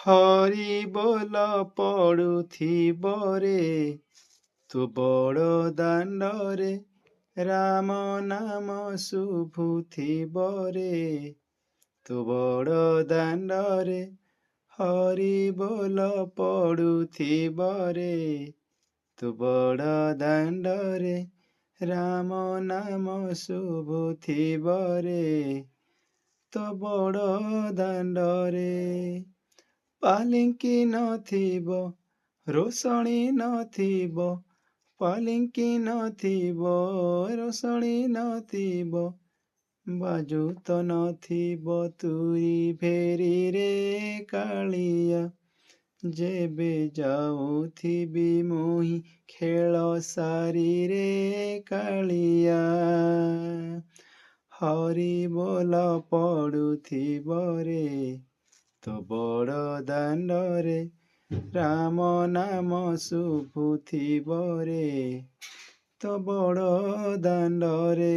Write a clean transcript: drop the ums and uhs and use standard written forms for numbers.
ହରି ବୋଲ ପଡୁଥିବ ରେ ତୁ ବଡ଼ ଦାଣ୍ଡରେ, ରାମ ନାମ ଶୁଭୁଥିବ ରେ ତୁ ବଡ଼ ଦାଣ୍ଡରେ, ହରି ବୋଲ ପଡୁଥିବ ରେ ତୁ ବଡ଼ ଦାଣ୍ଡରେ, ରାମ ନାମ ଶୁଭୁଥିବ ରେ ତୁ ବଡ଼ ଦାଣ୍ଡରେ। ପାଲିଙ୍କି ନଥିବ, ରୋଷଣୀ ନଥିବ, ପାଲିଙ୍କି ନଥିବ, ରୋଷଣୀ ନଥିବ, ବାଜୁତ ନଥିବ ତୁରି ଭେରିରେ କାଳିଆ, ଯେବେ ଯାଉଥିବି ମୁହିଁ ଖେଳ ସାରିରେ କାଳିଆ। ହରି ବୋଲ ପଡୁଥିବ ରେ ତୁ ବଡ଼ ଦାଣ୍ଡରେ, ରାମ ନାମ ଶୁଭୁଥିବ ରେ ତୁ ବଡ଼ ଦାଣ୍ଡରେ।